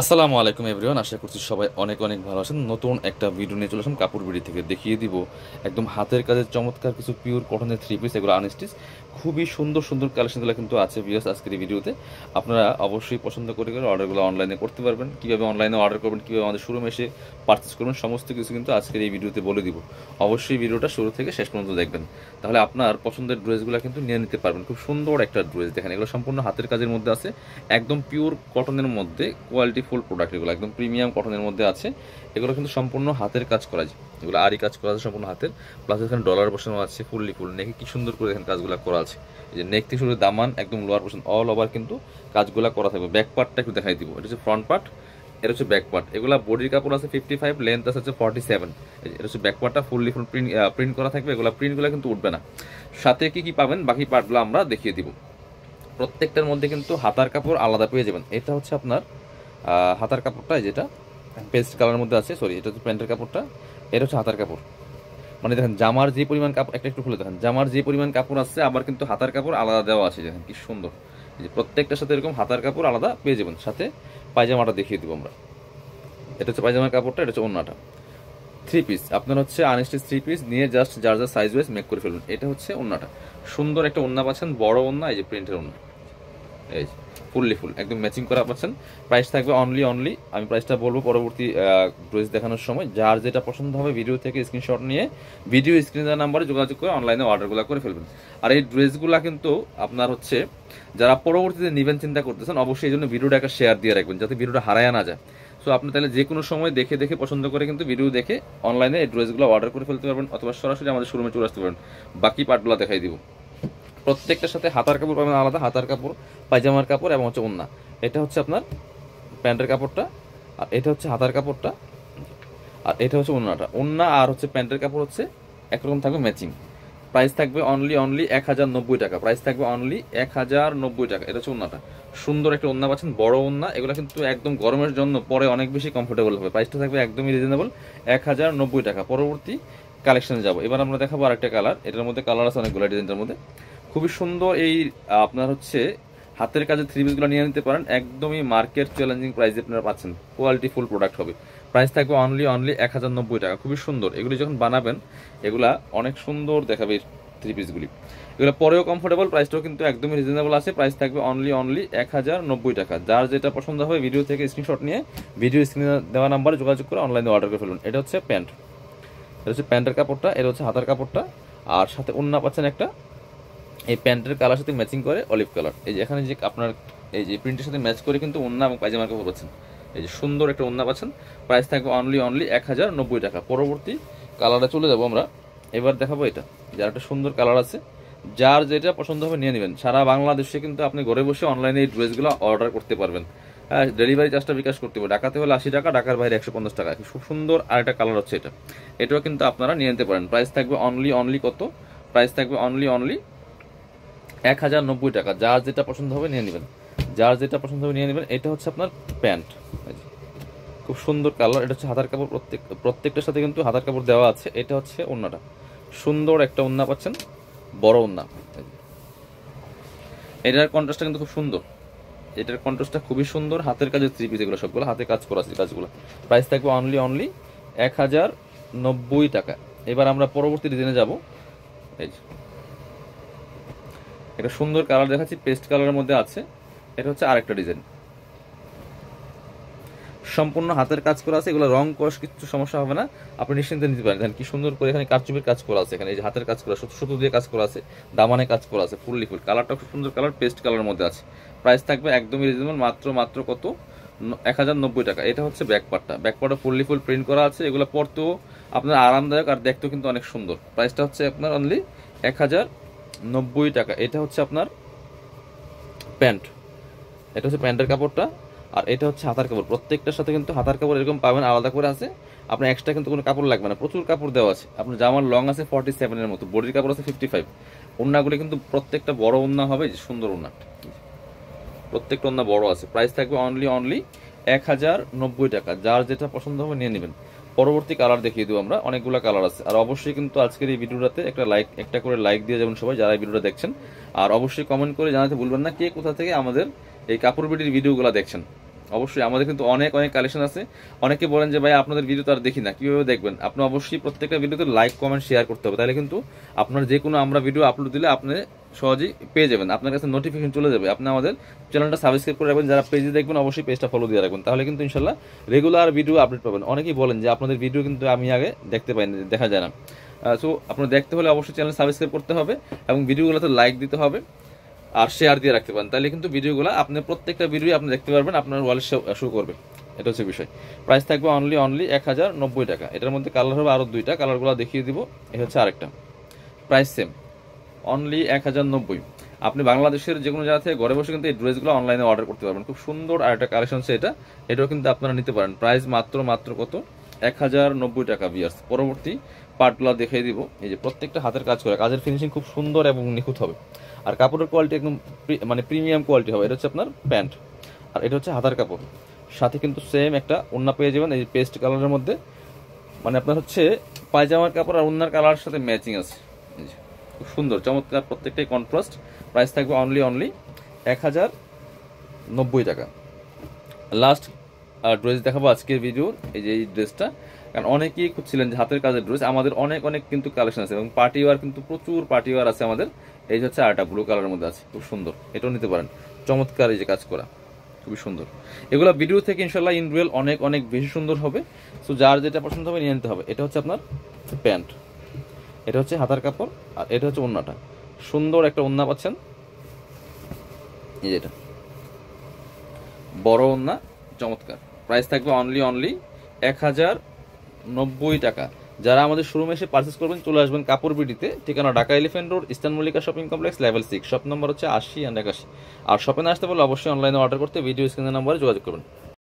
আসসালামু আলাইকুম এভরিওয়ান, আশা করছি সবাই অনেক অনেক ভালো আছেন। নতুন একটা ভিডিও নিয়ে চলে আসলাম কাপড় বিড়ি থেকে। দেখিয়ে দিব একদম হাতের কাজের চমৎকার কিছু পিওর কটনের থ্রি পিস, এগুলো আনস্টিচ। খুবই সুন্দর সুন্দর কালেকশনগুলো কিন্তু আছে ভিউয়ার্স আজকের এই ভিডিওতে। আপনারা অবশ্যই পছন্দ করে অর্ডারগুলো অনলাইনে করতে পারবেন। কীভাবে অনলাইনে অর্ডার করবেন, কীভাবে আমাদের শোরুমে এসে পারচেস করবেন, সমস্ত কিছু কিন্তু আজকের এই ভিডিওতে বলে দিব। অবশ্যই ভিডিওটা শুরু থেকে শেষ পর্যন্ত দেখবেন, তাহলে আপনার পছন্দের ড্রেসগুলো কিন্তু নিয়ে নিতে পারবেন। খুব সুন্দর একটা ড্রেস দেখেন, এগুলো সম্পূর্ণ হাতের কাজের মধ্যে আছে, একদম পিওর কটনের মধ্যে কোয়ালিটি ফুল প্রোডাক্ট, এগুলো একদম প্রিমিয়াম কটনের মধ্যে আছে। এগুলো কিন্তু সম্পূর্ণ হাতের কাজ করা যায়, এগুলো আরই কাজ করা আছে সম্পূর্ণ হাতের। প্লাস এখানে ডলার বসানো আছে, ফুললি ফুল নেকে কি সুন্দর করে এখানে কাজগুলো করা আছে। এই যে নেক থেকে শুরু দামান একদম লোয়ার পোর্শন অল ওভার কিন্তু কাজগুলো করা থাকবে। ব্যাক পার্টটা একটু দেখাই দিব, এটা হচ্ছে ফ্রন্ট পার্ট, এটা হচ্ছে ব্যাক পার্ট। এগুলা বডির কাপড় আছে 55, লেন্থ আছে হচ্ছে 47। এটা হচ্ছে ব্যাক পার্টটা ফুললি ফুল প্রিন্ট করা থাকবে। এগুলো প্রিন্টগুলো কিন্তু উঠবে না। সাথে কি কি পাবেন বাকি পার্টগুলো আমরা দেখিয়ে দিব। প্রত্যেকটার মধ্যে কিন্তু হাতার কাপড় আলাদা পেয়ে যাবেন। এটা হচ্ছে আপনার হাতার কাপড়টা, যেটা পেস্ট কালারের মধ্যে আছে, সরি এটা হচ্ছে প্যান্টের কাপড়টা, এটা হচ্ছে হাতার কাপড়। মানে দেখেন জামার যে পরিমাণ কাপড়, একটা একটু খুলে দেখেন, জামার যে পরিমাণ কাপড় আছে আবার কিন্তু হাতার কাপড় আলাদা দেওয়া আছে। দেখেন কি সুন্দর, এই যে প্রত্যেকটার সাথে এরকম হাতার কাপড় আলাদা পেয়ে যাবেন। সাথে পায়জামাটা দেখিয়ে দিব আমরা। এটা হচ্ছে পায়জামার কাপড়টা, এটা হচ্ছে ওড়নাটা। থ্রি পিস আপনার হচ্ছে আনস্টিচ থ্রি পিস নিয়ে জাস্ট যার যার সাইজ ওয়াইজ মেক করে ফেলুন। এটা হচ্ছে ওড়নাটা, সুন্দর একটা ওড়না পাচ্ছেন, বড় ওড়না, এই যে প্রিন্টের ওড়না, এই ফুললি ফুল একদম ম্যাচিং করা পাচ্ছেন। প্রাইস থাকবে অনলি আমি প্রাইসটা বলবো পরবর্তী ড্রেস দেখানোর সময়। যার যেটা পছন্দ হবে ভিডিও থেকে স্ক্রিনশট নিয়ে ভিডিও স্ক্রিনে দেওয়া নাম্বারে যোগাযোগ করে অনলাইনে অর্ডারগুলো করে ফেলবেন। আর এই ড্রেসগুলো কিন্তু আপনার হচ্ছে যারা পরবর্তীতে নেবেন চিন্তা করতেছেন, অবশ্যই এই জন্য ভিডিওটা একটা শেয়ার দিয়ে রাখবেন যাতে ভিডিওটা হারায় না যায়। সো আপনি তাহলে যে কোনো সময় দেখে দেখে পছন্দ করে কিন্তু ভিডিও দেখে অনলাইনে এই ড্রেসগুলো অর্ডার করে ফেলতে পারবেন, অথবা সরাসরি আমাদের শোরুমে চলে আসতে পারবেন। বাকি পার্টগুলো দেখাই দিব। প্রত্যেকটার সাথে হাতার কাপড় পাবেন আলাদা, হাতার কাপড়, পায়জামার কাপড় এবং হচ্ছে ওড়না। এটা হচ্ছে আপনার প্যান্টের কাপড়টা, আর এটা হচ্ছে হাতার কাপড়টা, আর এটা হচ্ছে ওড়নাটা। ওড়না আর হচ্ছে প্যান্টের কাপড় হচ্ছে একরকম থাকবে ম্যাচিং। প্রাইস থাকবে অনলি 1090 টাকা। প্রাইস থাকবে অনলি 1090 টাকা। এটা হচ্ছে ওড়নাটা, সুন্দর একটা ওড়না পাচ্ছেন, বড় ওড়না। এগুলো কিন্তু একদম গরমের জন্য পরে অনেক বেশি কমফোর্টেবল হবে। প্রাইসটা থাকবে একদমই রিজনেবল, 1090 টাকা। পরবর্তী কালেকশনে যাব। এবার আমরা দেখাবো আরেকটা কালার, এটার মধ্যে কালার আছে অনেকগুলো ডিজাইনটার মধ্যে। খুবই সুন্দর এই আপনার হচ্ছে হাতের কাজে থ্রি পিসগুলো নিয়ে নিতে পারেন, একদমই মার্কেট চ্যালেঞ্জিং প্রাইসে আপনারা পাচ্ছেন। কোয়ালিটি ফুল প্রোডাক্ট হবে। প্রাইস থাকবে অনলি 1090 টাকা। খুবই সুন্দর, এগুলি যখন বানাবেন এগুলা অনেক সুন্দর দেখাবে থ্রি পিসগুলি। এগুলো পরেও কমফোর্টেবল, প্রাইসটাও কিন্তু একদমই রিজনেবল আছে। প্রাইস থাকবে অনলি 1090 টাকা। যার যেটা পছন্দ হবে ভিডিও থেকে স্ক্রিনশট নিয়ে ভিডিও স্ক্রিনে দেওয়া নাম্বারে যোগাযোগ করে অনলাইনে অর্ডার করে ফেলুন। এটা হচ্ছে প্যান্ট, এটা হচ্ছে প্যান্টের কাপড়টা, এটা হচ্ছে হাতার কাপড়টা, আর সাথে ওড়না পাচ্ছেন একটা, এই প্যান্টের কালার সাথে ম্যাচিং করে অলিভ কালার। এই যে এখানে যে আপনার এই যে প্রিন্টের সাথে ম্যাচ করে কিন্তু ওড়না এবং পায়জামার কাপড় পাচ্ছেন। এই যে সুন্দর একটা ওড়না পাচ্ছেন। প্রাইস থাকবে অনলি 1090 টাকা। পরবর্তী কালারে চলে যাব আমরা। এবার দেখাবো এটা, যার একটা সুন্দর কালার আছে, যার যেটা পছন্দ হবে নিয়ে নেবেন। সারা বাংলাদেশে কিন্তু আপনি ঘরে বসে অনলাইনে এই ড্রেসগুলো অর্ডার করতে পারবেন। হ্যাঁ, ডেলিভারি চার্জটা বিকাশ করতে হবে। ঢাকাতে হলে 80 টাকা, ঢাকার বাইরে 150 টাকা। খুব সুন্দর আর একটা কালার হচ্ছে এটা, এটাও কিন্তু আপনারা নিয়ে নিতে পারেন। প্রাইস থাকবে অনলি কত? প্রাইস থাকবে অনলি 1090 টাকা। যার যেটা পছন্দ হবে নিয়ে নেবেন, যার যেটা পছন্দ হবে নিয়ে নেবেন। এটা হচ্ছে আপনার প্যান্ট, খুব সুন্দর কালার। এটা হচ্ছে হাতার কাপড়, প্রত্যেকটার সাথে কিন্তু হাতার কাপড় দেওয়া আছে। এটা হচ্ছে ওড়নাটা, সুন্দর একটা ওড়না পাচ্ছেন, বড় ওড়না। এটার কন্ট্রাস্টটা কিন্তু খুব সুন্দর, এটার কন্ট্রাস্টটা খুবই সুন্দর। হাতের কাজের থ্রি পিস, এগুলো সবগুলো হাতে কাজ করা আছে কাজগুলো। প্রাইস থাকবে অনলি 1090 টাকা। এবার আমরা পরবর্তী ডিজাইনে যাব। এই যে একটা সুন্দর কালার দেখাচ্ছি, পেস্ট কালারের মধ্যে আছে। এটা হচ্ছে আরেকটা ডিজাইন, সম্পূর্ণ হাতের কাজ করা আছে। এগুলো রং কষ কিছু সমস্যা হবে না, আপনি নিশ্চিন্তে নিতে পারেন। কি সুন্দর করে এখানে কারচুপির কাজ করা আছে, এখানে এই যে হাতের কাজ করা, সুতো দিয়ে কাজ করা আছে, দামানে কাজ করা আছে, ফুললি ফুল। কালারটা খুব সুন্দর কালার, পেস্ট কালারের মধ্যে আছে। প্রাইস থাকবে একদমই রিজনেবল, মাত্র কত? 1090 টাকা। এটা হচ্ছে ব্যাক পার্টটা, ব্যাক পার্টটা ফুললি ফুল প্রিন্ট করা আছে। এগুলো পরতেও আপনার আরামদায়ক আর দেখতেও কিন্তু অনেক সুন্দর। প্রাইসটা হচ্ছে আপনার অনলি 1090 টাকা। এটা হচ্ছে আপনার প্যান্ট, এটা হচ্ছে প্যান্টের কাপড়টা, আর এটা হচ্ছে হাতার কাপড়। প্রত্যেকটার সাথে কিন্তু হাতার কাপড় এরকম পাবেন, আলাদা করে আছে। আপনার এক্সট্রা কিন্তু কোনো কাপড় লাগবে না, প্রচুর কাপড় দেওয়া আছে। আপনার জামার লং আছে 47 এর মতো, বডির কাপড় আছে 55। ওড়নাগুলি কিন্তু প্রত্যেকটা বড় ওড়না হবে, যে সুন্দর ওড়না, প্রত্যেকটা ওড়না বড় আছে। প্রাইস থাকবে অনলি 1090 টাকা। যার যেটা পছন্দ হবে নিয়ে নেবেন। পরবর্তী কালার দেখিয়ে দেবো আমরা, অনেকগুলো কালার আছে। আর অবশ্যই কিন্তু আজকের এই ভিডিওটাতে একটা করে লাইক দিয়ে যাবেন সবাই যারা এই ভিডিওটা দেখছেন। আর অবশ্যই কমেন্ট করে জানাতে ভুলবেন না কে কোথা থেকে আমাদের এই কাপড় বিটির ভিডিওগুলো দেখছেন। অবশ্যই আমাদের কিন্তু অনেক অনেক কালেকশন আছে। অনেকে বলেন যে ভাই আপনাদের ভিডিও তো আর দেখি না, কীভাবে দেখবেন? আপনি অবশ্যই প্রত্যেকটা ভিডিওতে লাইক কমেন্ট শেয়ার করতে হবে, তাহলে কিন্তু আপনার যে কোনো আমরা ভিডিও আপলোড দিলে আপনি সহজেই পেয়ে যাবেন, আপনার কাছে নোটিফিকেশন চলে যাবে। আপনি আমাদের চ্যানেলটা সাবস্ক্রাইব করে রাখবেন, যারা পেজে দেখবেন অবশ্যই পেজটা ফলো দিয়ে রাখবেন, তাহলে কিন্তু ইনশাল্লাহ রেগুলার ভিডিও আপডেট পাবেন। অনেকেই বলেন যে আপনাদের ভিডিও কিন্তু আমি আগে দেখতে পাই না, দেখা যায় না। সো আপনার দেখতে হলে অবশ্যই চ্যানেল সাবস্ক্রাইব করতে হবে এবং ভিডিওগুলোতে লাইক দিতে হবে আর শেয়ার দিয়ে রাখতে পারেন, তাহলে কিন্তু ভিডিওগুলো আপনি প্রত্যেকটা ভিডিও আপনি দেখতে পারবেন, আপনার ওয়ালে শো করবে। এটা হচ্ছে বিষয়। প্রাইস থাকবে অনলি 1090 টাকা। এটার মধ্যে কালার হবে আরও 2টা, কালারগুলো দেখিয়ে দিব। এই হচ্ছে আরেকটা, প্রাইস সেম, অনলি 1090। আপনি বাংলাদেশের যে কোনো জায়গা থেকে ঘরে বসে কিন্তু এই ড্রেসগুলো অনলাইনে অর্ডার করতে পারবেন। খুব সুন্দর আর একটা কালেকশন হচ্ছে এটা, এটাও কিন্তু আপনারা নিতে পারেন। প্রাইস মাত্র কত? 1090 টাকা ভিউয়ার্স। পরবর্তী পার্টগুলো দেখিয়ে দিব। এই যে প্রত্যেকটা হাতের কাজ করে, কাজের ফিনিশিং খুব সুন্দর এবং নিখুঁত হবে, আর কাপড়ের কোয়ালিটি একদম মানে প্রিমিয়াম কোয়ালিটি হবে। এটা হচ্ছে আপনার প্যান্ট, আর এটা হচ্ছে হাতার কাপড়। সাথে কিন্তু সেম একটা ওড়না পেয়ে যাবেন এই পেস্ট কালারের মধ্যে, মানে আপনার হচ্ছে পায়জামার কাপড় আর ওড়নার কালারের সাথে ম্যাচিং আছে। এই যে খুব সুন্দর চমৎকার, প্রত্যেকটাই কন্ট্রাস্ট। প্রাইস থাকবে অনলি 1090 টাকা। লাস্ট ড্রেস দেখাবো আজকের ভিডিওর, এই যে এই ড্রেসটা, কারণ অনেকেই খুঁজছিলেন যে হাতের কাজের ড্রেস। আমাদের অনেক অনেক কিন্তু কালেকশন আছে এবং পার্টি ওয়ার কিন্তু প্রচুর পার্টি ওয়ার আছে আমাদের। এই হচ্ছে আরেকটা ব্লু কালারের মধ্যে আছে, খুব সুন্দর, এটাও নিতে পারেন। চমৎকার এই যে কাজ করা, খুবই সুন্দর। এগুলো ভিডিও থেকে ইনশাল্লাহ ইন রিয়েল অনেক অনেক বেশি সুন্দর হবে। সো যার যেটা পছন্দ হবে নিয়ে নিতে হবে। এটা হচ্ছে আপনার প্যান্ট, এটা হচ্ছে হাতার কাপড়, আর এটা হচ্ছে ওড়নাটা। সুন্দর একটা ওড়না পাচ্ছেন, এই যেটা বড় ওড়না, চমৎকার। প্রাইস থাকবে অনলি 1090 টাকা। যারা আমাদের শোরুমে এসে পারচেস করবেন চলে আসবেন কাপড় বিডিতে, ঠিকানা Dhaka elephant road, eastern Mallika shopping complex, level 6, shop number হচ্ছে 80 আর 81। আর শপে না আসতে পারলে অবশ্যই অনলাইনে অর্ডার করতে ভিডিও স্ক্রিনের নম্বরে যোগাযোগ করবেন।